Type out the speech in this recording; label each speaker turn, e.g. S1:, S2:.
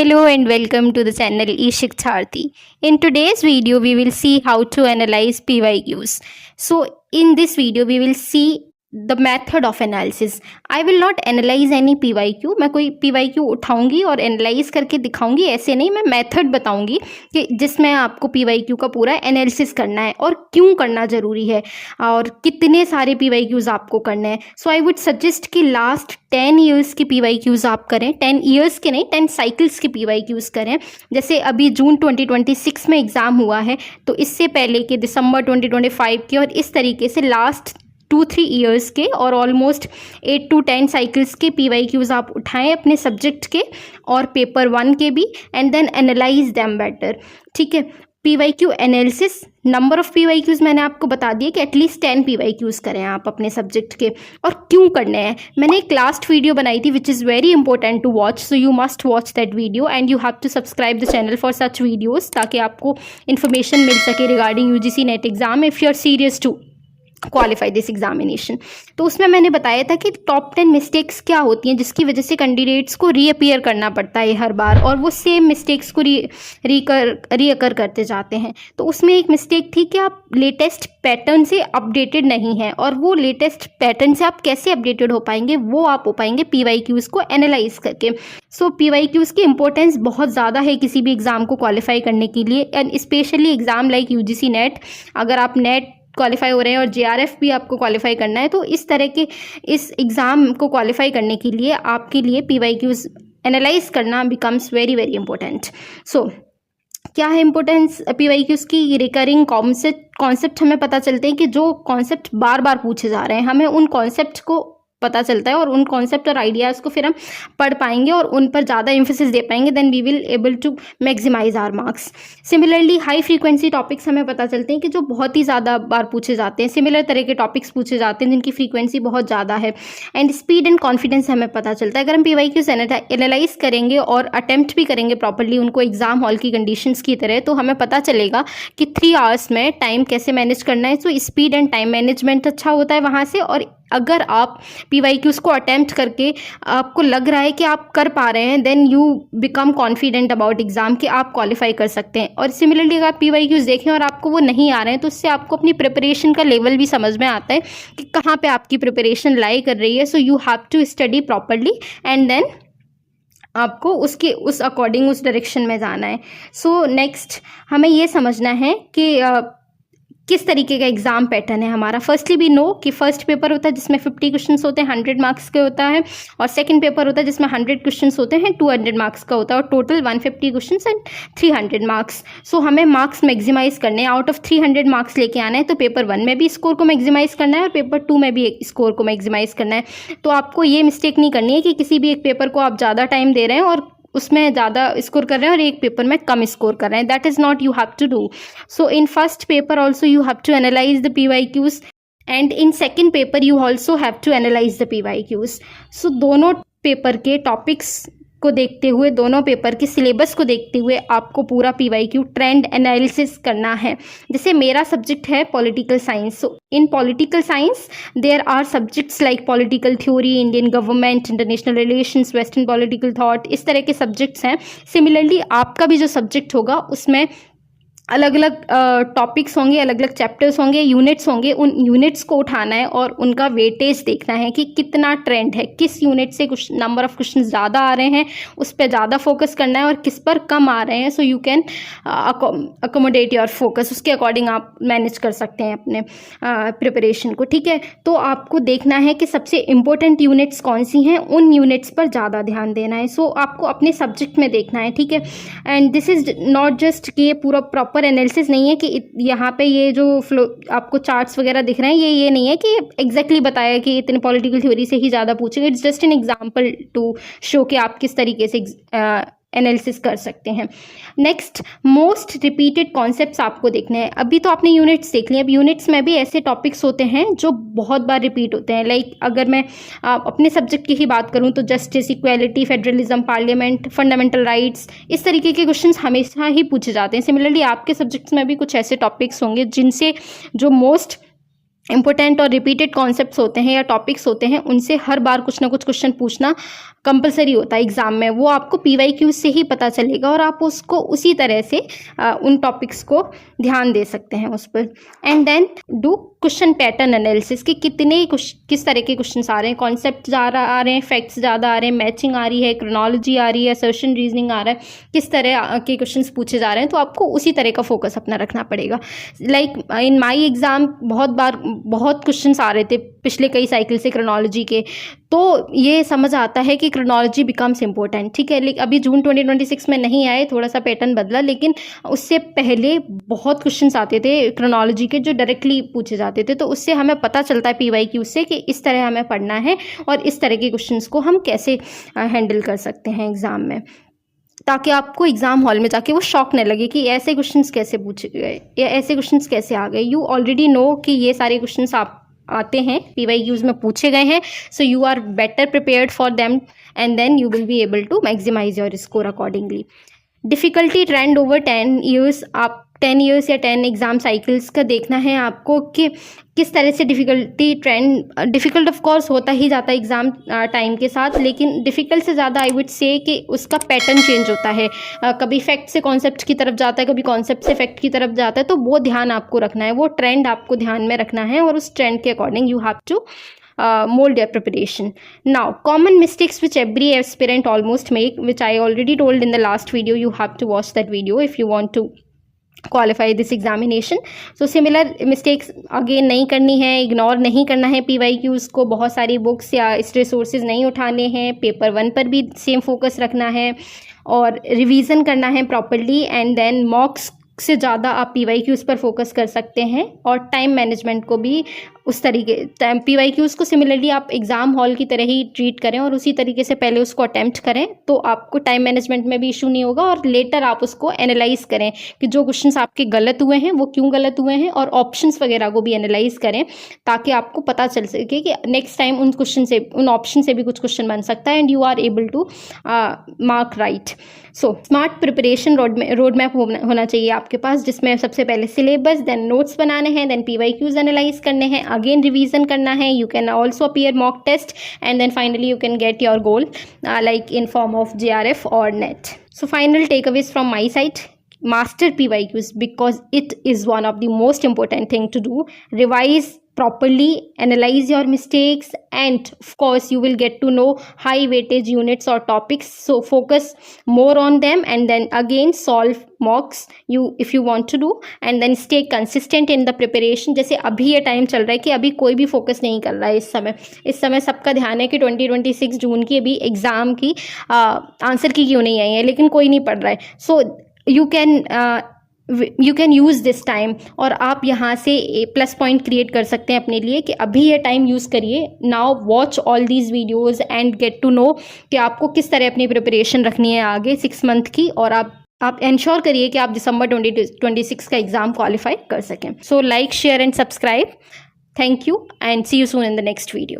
S1: Hello and welcome to the channel eShiksharthi. In today's video, we will see how to analyze PYQs. So in this video, we will see the method of analysis. I will not analyze any PYQ. मैं कोई PYQ उठाऊंगी और analyse करके दिखाऊंगी, ऐसे नहीं, मैं method बताऊंगी कि जिसमें आपको PYQ का पूरा एनालिसिस करना है और क्यों करना ज़रूरी है और कितने सारे PYQs आपको करने हैं. सो आई वुड सजेस्ट कि लास्ट 10 ईयर्स के PYQs आप करें. 10 ईयर्स के नहीं, 10 साइकिल्स के PYQs करें. जैसे अभी जून 2026 में एग्ज़ाम हुआ है, तो इससे पहले के दिसंबर 2025 के और इस तरीके से लास्ट 2-3 ईयर्स के और ऑलमोस्ट 8 to 10 साइकिल्स के PYQs आप उठाएं अपने सब्जेक्ट के और पेपर 1 के भी, and then analyse them better. ठीक है, PYQ analysis, number of PYQs मैंने आपको बता दिया कि एटलीस्ट 10 PYQs करें आप अपने सब्जेक्ट के. और क्यों करने हैं, मैंने एक लास्ट वीडियो बनाई थी which is very important to watch, so you must watch that video and you have to subscribe the channel for such videos, ताकि आपको इन्फॉर्मेशन मिल सके regarding UGC NET exam if you are serious to qualify this examination. तो उसमें मैंने बताया था कि टॉप 10 मिस्टेक्स क्या होती हैं जिसकी वजह से कैंडिडेट्स को रीअपियर करना पड़ता है हर बार और वो सेम मिस्टेक्स को रीअकर करते जाते हैं. तो उसमें एक मिस्टेक थी कि आप लेटेस्ट पैटर्न से अपडेटेड नहीं हैं, और वो लेटेस्ट पैटर्न से आप कैसे अपडेटेड हो पाएंगे, वो आप हो पाएंगे PYQs को एनालाइज करके. सो PYQs की इंपॉर्टेंस बहुत ज़्यादा है किसी भी एग्ज़ाम को क्वालिफाई करने के लिए, and specially exam like UGC net. अगर आप नेट क्वालिफाई हो रहे हैं और JRF भी आपको क्वालिफाई करना है, तो इस तरह के इस एग्ज़ाम को क्वालिफाई करने के लिए आपके लिए PYQs एनालाइज करना बिकम्स वेरी वेरी इंपॉर्टेंट. सो क्या है इंपॉर्टेंस PYQs की? रिकरिंग कॉन्सेप्ट हमें पता चलते हैं कि जो कॉन्सेप्ट बार बार पूछे जा रहे हैं, हमें उन कॉन्सेप्ट को पता चलता है और उन कॉन्सेप्ट और आइडियाज़ को फिर हम पढ़ पाएंगे और उन पर ज़्यादा एम्फेसिस दे पाएंगे, then we will able to maximise our marks. Similarly high frequency topics हमें पता चलते हैं कि जो बहुत ही ज़्यादा बार पूछे जाते हैं, सिमिलर तरह के टॉपिक्स पूछे जाते हैं जिनकी फ्रीक्वेंसी बहुत ज़्यादा है. एंड स्पीड एंड कॉन्फिडेंस हमें पता चलता है. अगर हम PYQs एनालाइज करेंगे और अटैम्प्ट भी करेंगे प्रॉपरली उनको एग्जाम हॉल की कंडीशंस की तरह, तो हमें पता चलेगा कि 3 आवर्स में टाइम कैसे मैनेज करना है. So speed and time management अच्छा होता है वहाँ से. और अगर आप PYQs को अटैम्प्ट करके आपको लग रहा है कि आप कर पा रहे हैं, then you become confident about exam कि आप क्वालिफाई कर सकते हैं. और सिमिलरली अगर आप PYQs देखें और आपको वो नहीं आ रहे हैं, तो उससे आपको अपनी प्रिपरेशन का लेवल भी समझ में आता है कि कहाँ पे आपकी प्रिपरेशन लाई कर रही है. So you have to study properly and then आपको उस अकॉर्डिंग उस डायरेक्शन में जाना है. सो नेक्स्ट हमें ये समझना है कि किस तरीके का एग्ज़ाम पैटर्न है हमारा. फर्स्टली भी नो कि फर्स्ट पेपर होता है जिसमें 50 क्वेश्चंस होते हैं, 100 मार्क्स के होता है, और सेकंड पेपर होता है जिसमें 100 क्वेश्चंस होते हैं, 200 मार्क्स का होता है, और टोटल 150 क्वेश्चंस एंड 300 मार्क्स. सो हमें मार्क्स मैक्सिमाइज करने हैं. आउट ऑफ 300 मार्क्स लेके आना है, तो पेपर 1 में भी स्कोर को मैक्सिमाइज करना है और पेपर 2 में भी स्कोर को मैक्सिमाइज करना है. तो आपको ये मिस्टेक नहीं करनी है कि किसी भी एक पेपर को आप ज़्यादा टाइम दे रहे हैं और उसमें ज़्यादा स्कोर कर रहे हैं और एक पेपर में कम स्कोर कर रहे हैं. That is not you have to do. So in first paper also you have to analyse the PYQs and in second paper you also have to analyse the PYQs. So दोनों paper के topics को देखते हुए, दोनों paper के syllabus को देखते हुए आपको पूरा PYQ ट्रेंड एनालिसिस करना है. जैसे मेरा सब्जेक्ट है political science. So in political science there are subjects like political theory, Indian government, international relations, western political thought, इस तरह के सब्जेक्ट्स हैं. सिमिलरली आपका भी जो सब्जेक्ट होगा उसमें अलग अलग टॉपिक्स होंगे, अलग अलग चैप्टर्स होंगे, यूनिट्स होंगे. उन यूनिट्स को उठाना है और उनका वेटेज देखना है कि कितना ट्रेंड है, किस यूनिट से कुछ नंबर ऑफ़ क्वेश्चन ज़्यादा आ रहे हैं, उस पर ज़्यादा फोकस करना है, और किस पर कम आ रहे हैं. So you can accommodate your focus, उसके अकॉर्डिंग आप मैनेज कर सकते हैं अपने प्रिपरेशन को. ठीक है, तो आपको देखना है कि सबसे इम्पोर्टेंट यूनिट्स कौन सी हैं, उन यूनिट्स पर ज़्यादा ध्यान देना है. सो आपको अपने सब्जेक्ट में देखना है. ठीक है, and this is not just कि ये पूरा प्रॉपर एनालिसिस नहीं है कि यहाँ पे ये जो फ्लो आपको चार्ट्स वगैरह दिख रहे हैं, ये नहीं है कि एग्जैक्टली बताया कि इतने पॉलिटिकल थ्योरी से ही ज़्यादा पूछेंगे. It's just an example to show कि आप किस तरीके से एनालिसिस कर सकते हैं. नेक्स्ट, मोस्ट रिपीटेड कॉन्सेप्ट्स आपको देखने हैं. अभी तो आपने यूनिट्स देख लिए, अब यूनिट्स में भी ऐसे टॉपिक्स होते हैं जो बहुत बार रिपीट होते हैं. लाइक अगर मैं अपने सब्जेक्ट की ही बात करूं तो justice, equality, federalism, parliament, fundamental rights, इस तरीके के क्वेश्चंस हमेशा ही पूछे जाते हैं. सिमिलरली आपके सब्जेक्ट्स में भी कुछ ऐसे टॉपिक्स होंगे जिनसे जो मोस्ट इंपॉर्टेंट और रिपीटेड कॉन्सेप्ट्स होते हैं या टॉपिक्स होते हैं, उनसे हर बार कुछ ना कुछ क्वेश्चन पूछना कंपलसरी होता है एग्जाम में। वो आपको PYQ से ही पता चलेगा और आप उसको उसी तरह से उन टॉपिक्स को ध्यान दे सकते हैं उस पर। And then do question pattern analysis कि किस तरह के क्वेश्चन आ रहे हैं, कॉन्सेप्ट ज़्यादा आ रहे हैं, फैक्ट्स ज़्यादा आ रहे हैं, मैचिंग आ रही है, क्रोनोलॉजी आ रही है, असर्शन रीजनिंग आ रहा है, किस तरह के क्वेश्चन पूछे जा रहे हैं। तो आपको उसी तरह का फोकस अपना रखना पड़ेगा। लाइक इन माई एग्ज़ाम बहुत क्वेश्चंस आ रहे थे पिछले कई साइकिल से क्रोनोलॉजी के, तो ये समझ आता है कि क्रोनोलॉजी बिकम्स इम्पोर्टेंट। ठीक है, लेकिन अभी जून 2026 में नहीं आए, थोड़ा सा पैटर्न बदला, लेकिन उससे पहले बहुत क्वेश्चंस आते थे क्रोनोलॉजी के जो डायरेक्टली पूछे जाते थे। तो उससे हमें पता चलता है PYQ से कि इस तरह हमें पढ़ना है और इस तरह के क्वेश्चंस को हम कैसे हैंडल कर सकते हैं एग्ज़ाम में, ताकि आपको एग्ज़ाम हॉल में जाके वो शॉक न लगे कि ऐसे क्वेश्चंस कैसे पूछे गए या ऐसे क्वेश्चंस कैसे आ गए। यू ऑलरेडी नो कि ये सारे क्वेश्चंस आप आते हैं, PYQs में पूछे गए हैं, so you are better prepared for them and then you will be able to maximise your score accordingly. Difficulty trend over 10 years, आप 10 ईयर्स या 10 एग्ज़ाम साइकिल्स का देखना है आपको कि किस तरह से difficulty trend, difficult of course होता ही जाता है एग्ज़ाम टाइम के साथ, लेकिन डिफ़िकल्ट से ज़्यादा आई वुड से कि उसका पैटर्न चेंज होता है। कभी फैक्ट से कॉन्सेप्ट की तरफ जाता है, कभी कॉन्सेप्ट से फैक्ट की तरफ जाता है, तो वो ध्यान आपको रखना है, वो ट्रेंड आपको ध्यान में रखना है और उस ट्रेंड के according you have to mold your preparation. Now, common mistakes which every aspirant almost make, which I already told in the last video. You have to watch that video if you want to qualify this examination. So similar mistakes again नहीं करनी है, ignore नहीं करना है PYQs को, बहुत सारी books या रिसोर्सेज नहीं उठाने हैं, पेपर 1 पर भी सेम फोकस रखना है और रिवीजन करना है प्रॉपरली। एंड देन मॉक्स से ज़्यादा आप PYQs पर फोकस कर सकते हैं और टाइम मैनेजमेंट को भी उस तरीके, PYQs को सिमिलरली आप एग्ज़ाम हॉल की तरह ही ट्रीट करें और उसी तरीके से पहले उसको अटैम्प्ट करें, तो आपको टाइम मैनेजमेंट में भी इशू नहीं होगा। और लेटर आप उसको एनालाइज करें कि जो क्वेश्चंस आपके गलत हुए हैं वो क्यों गलत हुए हैं, और ऑप्शंस वगैरह को भी एनालाइज करें ताकि आपको पता चल सके कि नेक्स्ट टाइम उन क्वेश्चन से, उन ऑप्शन से भी कुछ क्वेश्चन बन सकता है and you are able to mark right. So smart preparation road map होना चाहिए आपके पास, जिसमें सबसे पहले सिलेबस, देन नोट्स बनाने हैं, देन PYQs एनालाइज करने हैं, अगेन रिवीजन करना है, you can also appear mock test and then finally you can get your goal like in form of JRF और NET. So final takeaways from my side: master PYQs because it is one of the most important thing to do. Revise properly, analyze your mistakes, and of course you will get to know high weightage units or topics, so focus more on them and then again solve mocks if you want to do, and then stay consistent in the preparation. जैसे अभी ये time चल रहा है कि अभी कोई भी फोकस नहीं कर रहा है इस समय सबका ध्यान है कि 2026 जून की अभी एग्ज़ाम की आंसर की क्यों नहीं आई है, लेकिन कोई नहीं पढ़ रहा है। So you can use this time, और आप यहाँ से प्लस पॉइंट क्रिएट कर सकते हैं अपने लिए कि अभी ये टाइम यूज़ करिए। Now watch all these videos and get to know कि आपको किस तरह अपनी प्रिपरेशन रखनी है आगे 6 मंथ की, और आप इंश्योर करिए कि आप दिसंबर 2026 का एग्ज़ाम क्वालिफाई कर सकें। So like, share and subscribe. Thank you and see you soon in the next video.